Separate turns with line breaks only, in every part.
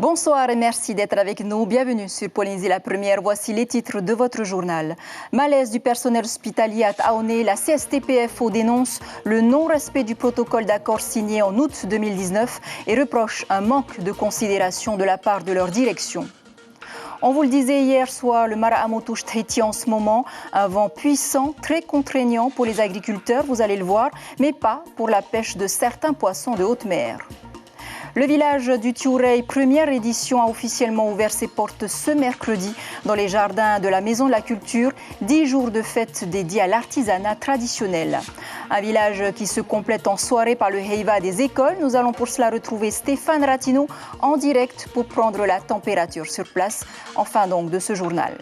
Bonsoir et merci d'être avec nous. Bienvenue sur Polynésie la Première. Voici les titres de votre journal. Malaise du personnel hospitalier à Taoné, la CSTPFO dénonce le non-respect du protocole d'accord signé en août 2019 et reproche un manque de considération de la part de leur direction. On vous le disait hier soir, le Mara'amu touche Tahiti en ce moment. Un vent puissant, très contraignant pour les agriculteurs, vous allez le voir, mais pas pour la pêche de certains poissons de haute mer. Le village du Tiurei, première édition, a officiellement ouvert ses portes ce mercredi dans les jardins de la Maison de la Culture. 10 jours de fête dédiés à l'artisanat traditionnel. Un village qui se complète en soirée par le Heiva des écoles. Nous allons pour cela retrouver Stéphane Ratino en direct pour prendre la température sur place. Enfin donc de ce journal.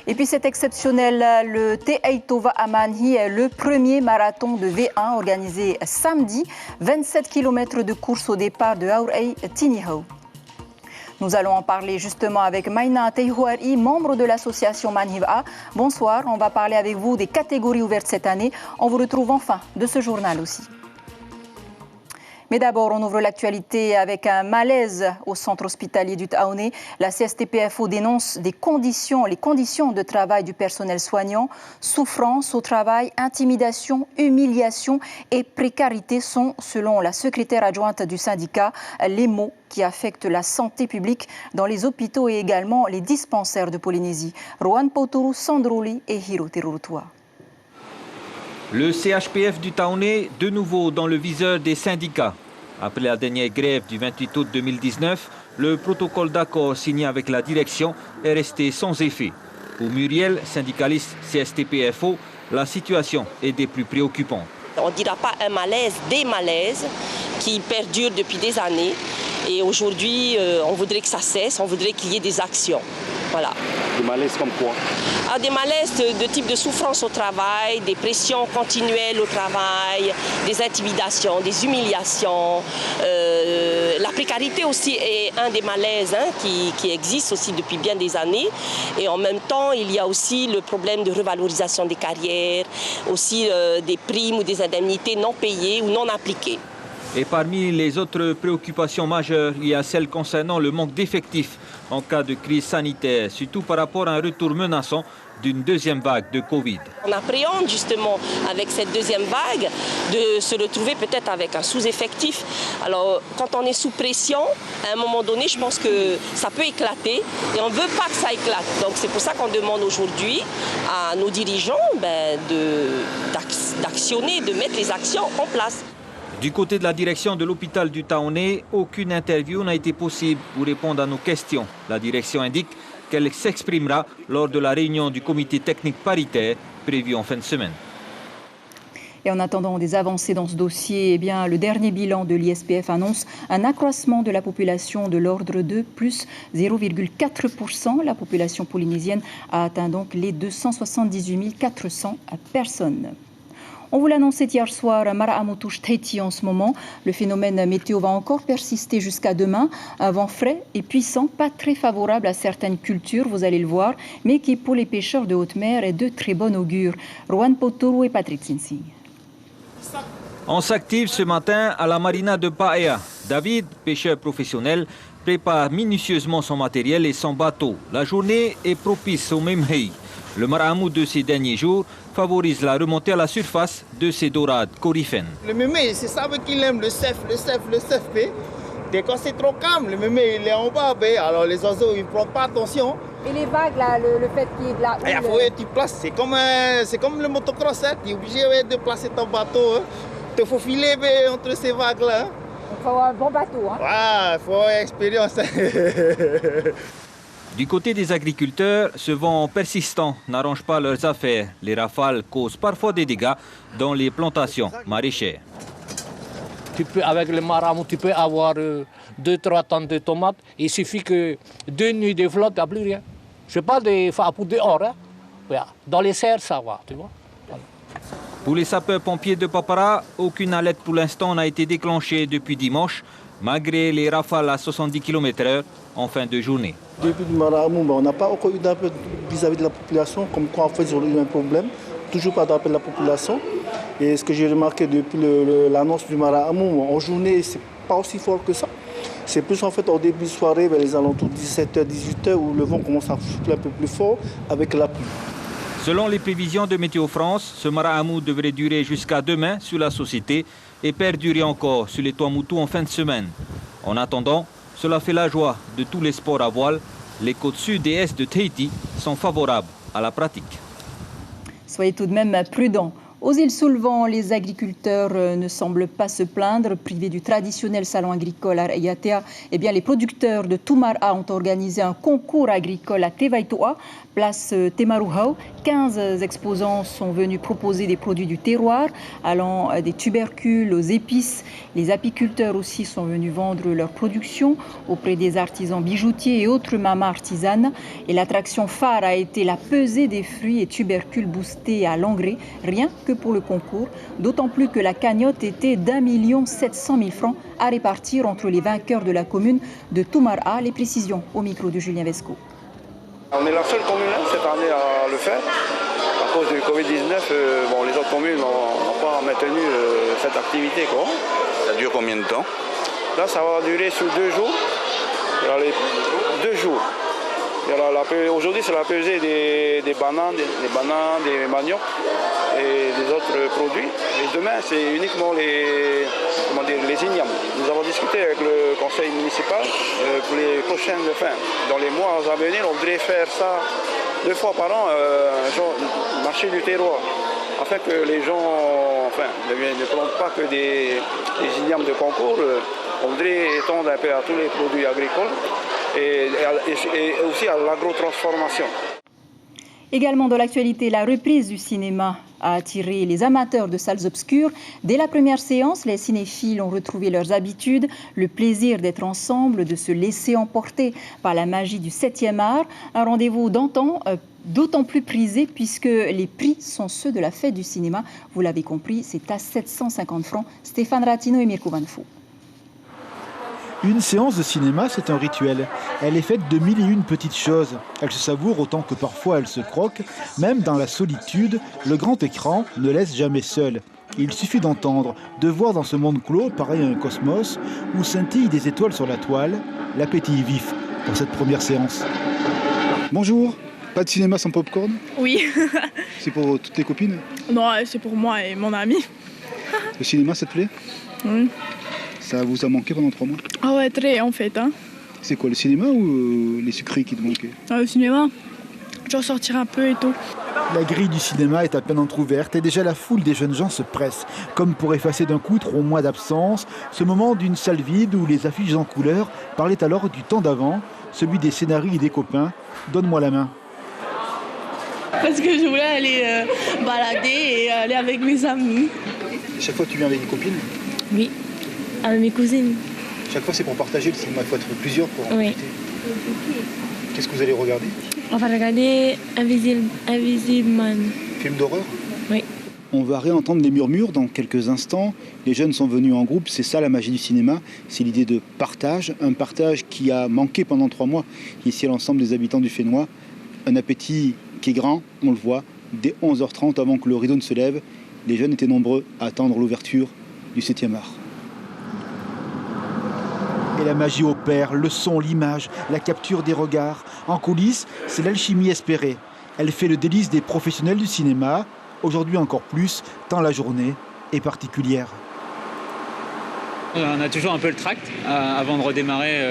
Et puis c'est exceptionnel, le Te Aitova Amanhi est le premier marathon de V1 organisé samedi. 27 km de course au départ de Aurei Tiniho. Nous allons en parler justement avec Maina Teihuari, membre de l'association Manhiva. Bonsoir, on va parler avec vous des catégories ouvertes cette année. On vous retrouve enfin de ce journal aussi. Mais d'abord, on ouvre l'actualité avec un malaise au centre hospitalier du Taoné. La CSTPFO dénonce les conditions de travail du personnel soignant. Souffrance au travail, intimidation, humiliation et précarité sont, selon la secrétaire adjointe du syndicat, les maux qui affectent la santé publique dans les hôpitaux et également les dispensaires de Polynésie. Rohan Poturu, Sandroli et Hiro Terurutua.
Le CHPF du Taoné, de nouveau dans le viseur des syndicats. Après la dernière grève du 28 août 2019, le protocole d'accord signé avec la direction est resté sans effet. Pour Muriel, syndicaliste CSTPFO, la situation est des plus préoccupantes.
On ne dira pas un malaise, des malaises qui perdurent depuis des années. Et aujourd'hui, on voudrait que ça cesse, on voudrait qu'il y ait des actions. Voilà.
Des malaises comme quoi?
Des malaises de type de souffrance au travail, des pressions continuelles au travail, des intimidations, des humiliations. La précarité aussi est un des malaises qui existe aussi depuis bien des années. Et en même temps, il y a aussi le problème de revalorisation des carrières, aussi des primes ou des indemnités non payées ou non appliquées.
Et parmi les autres préoccupations majeures, il y a celle concernant le manque d'effectifs en cas de crise sanitaire, surtout par rapport à un retour menaçant d'une deuxième vague de Covid.
On appréhende justement avec cette deuxième vague de se retrouver peut-être avec un sous-effectif. Alors quand on est sous pression, à un moment donné, je pense que ça peut éclater et on ne veut pas que ça éclate. Donc c'est pour ça qu'on demande aujourd'hui à nos dirigeants d'actionner, de mettre les actions en place.
Du côté de la direction de l'hôpital du Taoné, aucune interview n'a été possible pour répondre à nos questions. La direction indique qu'elle s'exprimera lors de la réunion du comité technique paritaire prévue en fin de semaine.
Et en attendant des avancées dans ce dossier, eh bien, le dernier bilan de l'ISPF annonce un accroissement de la population de l'ordre de plus 0,4%. La population polynésienne a atteint donc les 278 400 personnes. On vous l'annonçait hier soir, Mara'amu touche Tahiti en ce moment. Le phénomène météo va encore persister jusqu'à demain. Un vent frais et puissant, pas très favorable à certaines cultures, vous allez le voir, mais qui pour les pêcheurs de haute mer est de très bon augure. Rohan Poturu et Patrick Sinsing.
On s'active ce matin à la marina de Paea. David, pêcheur professionnel, prépare minutieusement son matériel et son bateau. La journée est propice au Memhei. Le Mara'amu de ces derniers jours favorise la remontée à la surface de ces dorades corifènes.
Le mémé, c'est ça qu'il aime, le cef. Dès quand c'est trop calme, le mémé il est en bas, alors les oiseaux ils ne prennent pas attention.
Et les vagues, là, le fait qu'il y ait de la houle...
Tu places, c'est comme le motocross, tu es obligé de placer ton bateau. Il faut filer entre ces vagues-là.
Il faut un bon bateau.
Il faut avoir expérience.
Du côté des agriculteurs, ce vent persistant n'arrange pas leurs affaires. Les rafales causent parfois des dégâts dans les plantations maraîchères.
Avec le Mara'amu, tu peux avoir 2-3 tonnes de tomates. Il suffit que 2 nuits de flotte, tu n'as plus rien. Je parle des pour dehors. Dans les serres, ça va, tu vois. Voilà.
Pour les sapeurs-pompiers de Papara, aucune alerte pour l'instant n'a été déclenchée depuis dimanche, malgré les rafales à 70 km/h en fin de journée.
Depuis le Mara'amu, on n'a pas encore eu d'appel vis-à-vis de la population, comme quoi en fait ils ont eu un problème. Toujours pas d'appel de la population. Et ce que j'ai remarqué depuis l'annonce du Mara'amu, en journée, c'est pas aussi fort que ça. C'est plus en fait au début de soirée, vers les alentours de 17h, 18h, où le vent commence à souffler un peu plus fort avec la pluie.
Selon les prévisions de Météo France, ce Marahamou devrait durer jusqu'à demain sur la société et perdurer encore sur les Tuamotu en fin de semaine. En attendant, cela fait la joie de tous les sports à voile. Les côtes sud et est de Tahiti sont favorables à la pratique.
Soyez tout de même prudents. Aux îles Soulevant, les agriculteurs ne semblent pas se plaindre. Privés du traditionnel salon agricole à Iatea, les producteurs de Tumara ont organisé un concours agricole à Tevaitoa, place Temaruhau. 15 exposants sont venus proposer des produits du terroir, allant des tubercules aux épices. Les apiculteurs aussi sont venus vendre leur production auprès des artisans bijoutiers et autres mamas artisanes. Et l'attraction phare a été la pesée des fruits et tubercules boostés à l'engrais, rien que pour le concours, d'autant plus que la cagnotte était d'1 700 000 francs à répartir entre les vainqueurs de la commune de Tumara. Les précisions au micro de Julien Vesco.
On est la seule commune cette année à le faire. À cause du Covid-19, les autres communes n'ont pas maintenu cette activité.
Ça dure combien de temps?
Là, ça va durer sur 2 jours. Il y a les 2 jours. Aujourd'hui, c'est la pesée des bananes, des maniocs et des autres produits. Et demain, c'est uniquement les ignames. Nous avons discuté avec le conseil municipal pour les prochaines fins. Dans les mois à venir, on voudrait faire ça 2 fois par an, un marché du terroir, afin que les gens ne plantent pas que des ignames de concours. On voudrait étendre un peu à tous les produits agricoles et aussi à l'agrotransformation.
Également dans l'actualité, la reprise du cinéma a attiré les amateurs de salles obscures. Dès la première séance, les cinéphiles ont retrouvé leurs habitudes, le plaisir d'être ensemble, de se laisser emporter par la magie du 7e art. Un rendez-vous d'antan, d'autant plus prisé puisque les prix sont ceux de la fête du cinéma. Vous l'avez compris, c'est à 750 francs. Stéphane Ratino et Mirko Vanfou.
Une séance de cinéma, c'est un rituel. Elle est faite de 1001 petites choses. Elle se savoure autant que parfois elle se croque. Même dans la solitude, le grand écran ne laisse jamais seul. Il suffit d'entendre, de voir dans ce monde clos, pareil à un cosmos, où scintillent des étoiles sur la toile, l'appétit vif pour cette première séance.
Bonjour, pas de cinéma sans popcorn?
Oui.
C'est pour toutes tes copines?
Non, c'est pour moi et mon ami.
Le cinéma, ça te plaît?
Oui.
Ça vous a manqué pendant 3 mois?
Ah ouais, très en fait.
C'est quoi, le cinéma ou les sucreries qui te manquaient?
Le cinéma, genre sortir un peu et tout.
La grille du cinéma est à peine entrouverte et déjà la foule des jeunes gens se presse, comme pour effacer d'un coup 3 mois d'absence, ce moment d'une salle vide où les affiches en couleur parlaient alors du temps d'avant, celui des scénarii et des copains. Donne-moi la main.
Parce que je voulais aller balader et aller avec mes amis.
Chaque fois tu viens avec des copines?
Oui. Avec mes cousines.
Chaque fois c'est pour partager le cinéma, il faut être plusieurs pour en profiter. Qu'est-ce que vous allez regarder?
On va regarder Invisible Man.
Film d'horreur?
Oui.
On va réentendre les murmures dans quelques instants. Les jeunes sont venus en groupe, c'est ça la magie du cinéma, c'est l'idée de partage, un partage qui a manqué pendant 3 mois ici à l'ensemble des habitants du Fénois. Un appétit qui est grand, on le voit, dès 11h30 avant que le rideau ne se lève, les jeunes étaient nombreux à attendre l'ouverture du 7e art.
Et la magie opère, le son, l'image, la capture des regards. En coulisses, c'est l'alchimie espérée. Elle fait le délice des professionnels du cinéma, aujourd'hui encore plus, tant la journée est particulière.
On a toujours un peu le tract avant de redémarrer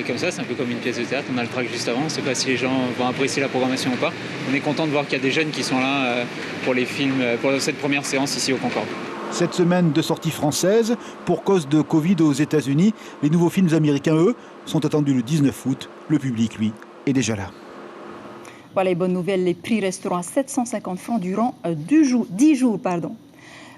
comme ça, c'est un peu comme une pièce de théâtre, on a le tract juste avant, on ne sait pas si les gens vont apprécier la programmation ou pas. On est content de voir qu'il y a des jeunes qui sont là pour les films, pour cette première séance ici au Concorde.
Cette semaine de sortie française, pour cause de Covid aux États-Unis, les nouveaux films américains, eux, sont attendus le 19 août. Le public, lui, est déjà là.
Voilà les bonnes nouvelles, les prix resteront à 750 francs durant 10 jours.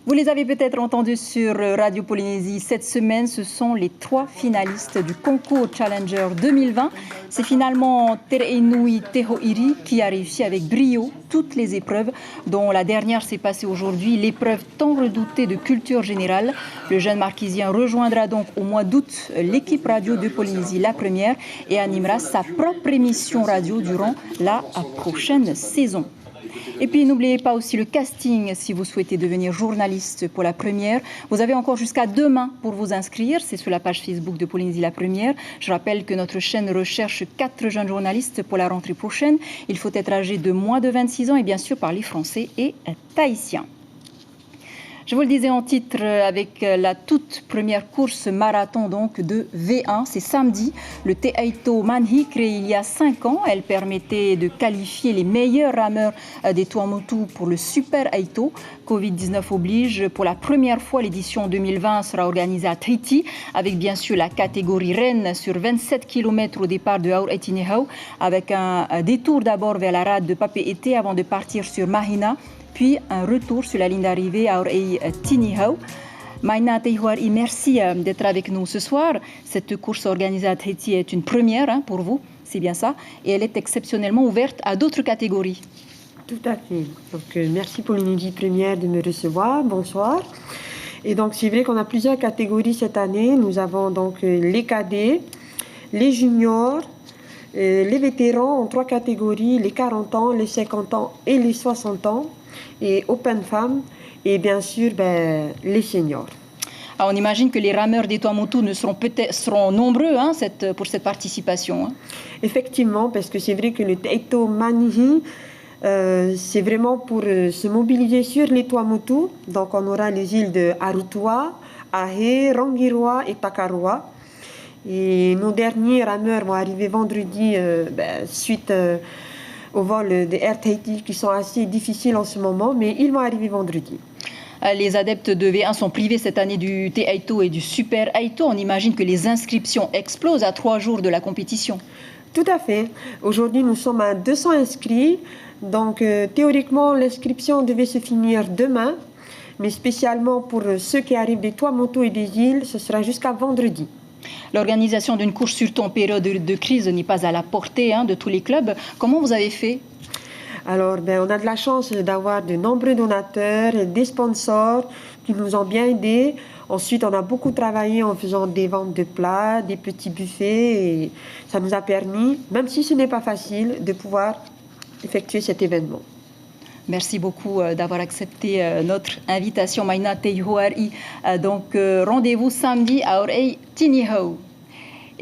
Vous les avez peut-être entendus sur Radio Polynésie. Cette semaine, ce sont les 3 finalistes du concours Challenger 2020. C'est finalement Tereinui Tehoiri qui a réussi avec brio toutes les épreuves, dont la dernière s'est passée aujourd'hui, l'épreuve tant redoutée de culture générale. Le jeune marquisien rejoindra donc au mois d'août l'équipe radio de Polynésie, la première, et animera sa propre émission radio durant la prochaine saison. Et puis n'oubliez pas aussi le casting si vous souhaitez devenir journaliste pour la première. Vous avez encore jusqu'à demain pour vous inscrire. C'est sur la page Facebook de Polynésie la première. Je rappelle que notre chaîne recherche 4 jeunes journalistes pour la rentrée prochaine. Il faut être âgé de moins de 26 ans et bien sûr parler français et tahitien. Je vous le disais en titre, avec la toute première course marathon donc de V1, c'est samedi. Le Te-Aito Manhi, créé il y a 5 ans, elle permettait de qualifier les meilleurs rameurs des Tuamotu pour le Super Aito. Covid-19 oblige, pour la première fois, l'édition 2020 sera organisée à Tahiti, avec bien sûr la catégorie reine sur 27 km au départ de Haur-Etinihau, avec un détour d'abord vers la rade de Papeete avant de partir sur Mahina, puis un retour sur la ligne d'arrivée à Haur-Etinihau. Maina Teihuari, merci d'être avec nous ce soir. Cette course organisée à Tahiti est une première pour vous, c'est bien ça, et elle est exceptionnellement ouverte à d'autres catégories.
Tout à fait. Donc, merci Polynésie Première de me recevoir. Bonsoir. Et donc, c'est vrai qu'on a plusieurs catégories cette année. Nous avons donc les cadets, les juniors, les vétérans en 3 catégories, les 40 ans, les 50 ans et les 60 ans, et Open Femmes, et bien sûr les seniors.
Alors, on imagine que les rameurs des Tuamotu seront nombreux pour cette participation.
Effectivement, parce que c'est vrai que le Te-Aito Manhi, c'est vraiment pour se mobiliser sur les Tuamotu. Donc on aura les îles de Arutua, Ahe, Rangiroa et Takaroa. Et nos derniers rameurs vont arriver vendredi suite au vol de Air Tahiti qui sont assez difficiles en ce moment, mais ils vont arriver vendredi.
Les adeptes de V1 sont privés cette année du Te-Aito et du Super Aito. On imagine que les inscriptions explosent à 3 jours de la compétition.
Tout à fait. Aujourd'hui, nous sommes à 200 inscrits. Donc, théoriquement, l'inscription devait se finir demain. Mais spécialement pour ceux qui arrivent des Tuamotu et des îles, ce sera jusqu'à vendredi.
L'organisation d'une course surtout en période de crise n'est pas à la portée de tous les clubs. Comment vous avez fait ?
Alors, on a de la chance d'avoir de nombreux donateurs, des sponsors qui nous ont bien aidés. Ensuite, on a beaucoup travaillé en faisant des ventes de plats, des petits buffets. Et ça nous a permis, même si ce n'est pas facile, de pouvoir effectuer cet événement.
Merci beaucoup d'avoir accepté notre invitation, Maina Teihuari. Donc, rendez-vous samedi à Haur-Etinihau.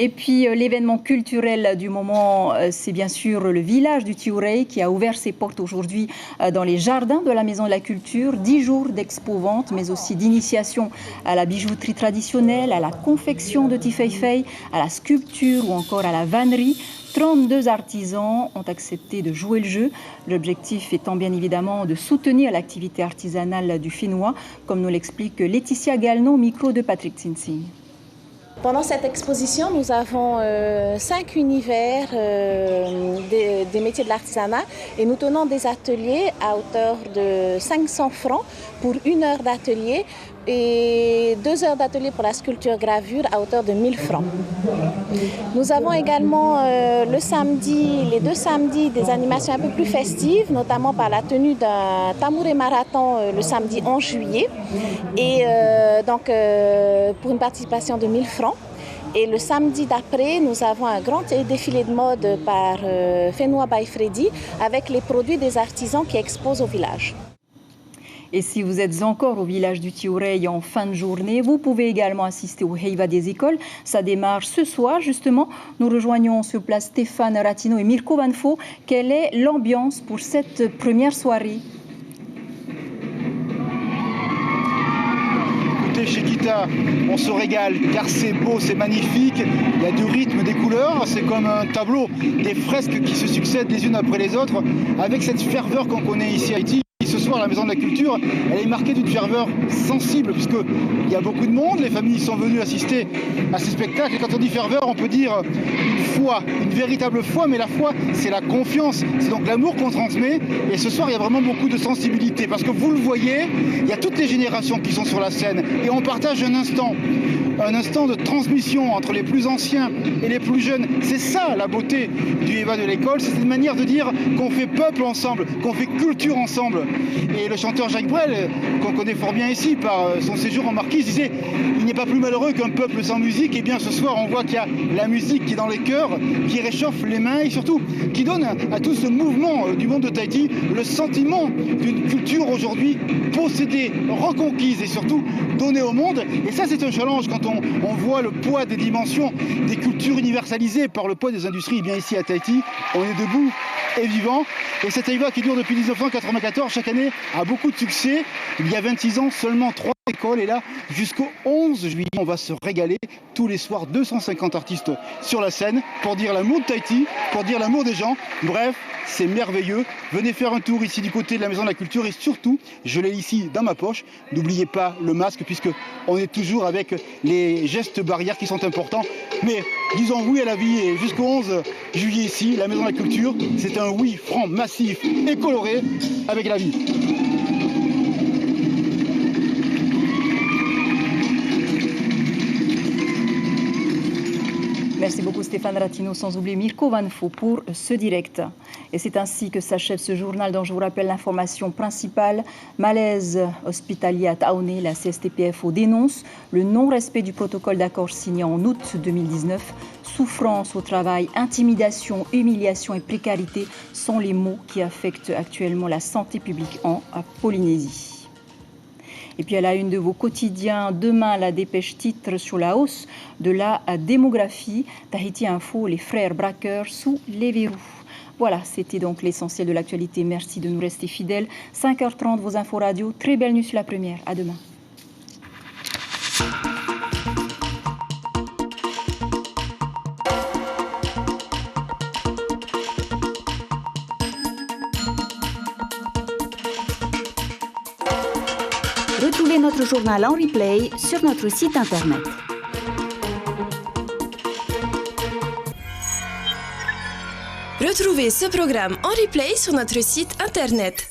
Et puis, l'événement culturel du moment, c'est bien sûr le village du Tiurei qui a ouvert ses portes aujourd'hui dans les jardins de la Maison de la Culture. 10 jours d'expo-vente, mais aussi d'initiation à la bijouterie traditionnelle, à la confection de tifeifei, à la sculpture ou encore à la vannerie. 32 artisans ont accepté de jouer le jeu, l'objectif étant bien évidemment de soutenir l'activité artisanale du Fénois, comme nous l'explique Laetitia Galno au micro de Patrick Tsinsing.
Pendant cette exposition, nous avons 5 univers des métiers de l'artisanat et nous tenons des ateliers à hauteur de 500 francs pour 1 heure d'atelier et 2 heures d'atelier pour la sculpture-gravure à hauteur de 1000 francs. Nous avons également les 2 samedis des animations un peu plus festives, notamment par la tenue d'un tamouré marathon le samedi 11 juillet et pour une participation de 1000 francs. Et le samedi d'après, nous avons un grand défilé de mode par Fénois by Freddy avec les produits des artisans qui exposent au village.
Et si vous êtes encore au village du Tiurei en fin de journée, vous pouvez également assister au Heiva des écoles. Ça démarre ce soir, justement. Nous rejoignons sur place Stéphane Ratino et Mirko Vanfo. Quelle est l'ambiance pour cette première soirée ?
Écoutez, chez Kita, on se régale car c'est beau, c'est magnifique. Il y a du rythme, des couleurs. C'est comme un tableau, des fresques qui se succèdent les unes après les autres, avec cette ferveur qu'on connaît ici à Haïti. Ce soir, la Maison de la Culture, elle est marquée d'une ferveur sensible, puisqu'il y a beaucoup de monde, les familles sont venues assister à ces spectacles. Et quand on dit ferveur, on peut dire une foi, une véritable foi, mais la foi, c'est la confiance, c'est donc l'amour qu'on transmet. Et ce soir, il y a vraiment beaucoup de sensibilité, parce que vous le voyez, il y a toutes les générations qui sont sur la scène, et on partage un instant de transmission entre les plus anciens et les plus jeunes. C'est ça la beauté du Heiva de l'école, c'est une manière de dire qu'on fait peuple ensemble, qu'on fait culture ensemble.
Et le chanteur Jacques Brel, qu'on connaît fort bien ici par son séjour en Marquise, disait « Il n'est pas plus malheureux qu'un peuple sans musique ». Et bien ce soir, on voit qu'il y a la musique qui est dans les cœurs, qui réchauffe les mains et surtout qui donne à tout ce mouvement du monde de Tahiti le sentiment d'une culture aujourd'hui possédée, reconquise et surtout donnée au monde. Et ça, c'est un challenge quand on voit le poids des dimensions des cultures universalisées par le poids des industries. Et bien ici à Tahiti, on est debout et vivant. Et cette Taïva qui dure depuis 1994, chaque année, a beaucoup de succès. Il y a 26 ans, seulement 3 écoles. Et là, jusqu'au 11 juillet, on va se régaler. Tous les soirs, 250 artistes sur la scène pour dire l'amour de Tahiti, pour dire l'amour des gens. Bref, c'est merveilleux. Venez faire un tour ici du côté de la Maison de la Culture. Et surtout, je l'ai ici dans ma poche. N'oubliez pas le masque puisque on est toujours avec les gestes barrières qui sont importants. Mais disons oui à la vie. Et jusqu'au 11 juillet ici, la Maison de la Culture, c'est un oui franc, massif et coloré avec la vie.
Merci beaucoup Stéphane Ratino, sans oublier Mirko Vanfo pour ce direct. Et c'est ainsi que s'achève ce journal dont je vous rappelle l'information principale. Malaise hospitalier à Taoné, la CSTPFO dénonce le non-respect du protocole d'accord signé en août 2019. Souffrance au travail, intimidation, humiliation et précarité sont les mots qui affectent actuellement la santé publique en Polynésie. Et puis à la une de vos quotidiens, demain la dépêche titre sur la hausse de la démographie. Tahiti Info, les frères braqueurs sous les verrous. Voilà, c'était donc l'essentiel de l'actualité. Merci de nous rester fidèles. 5h30, vos infos radio. Très belle nuit sur la première. À demain.
Retrouvez notre journal en replay sur notre site internet.
Retrouvez ce programme en replay sur notre site internet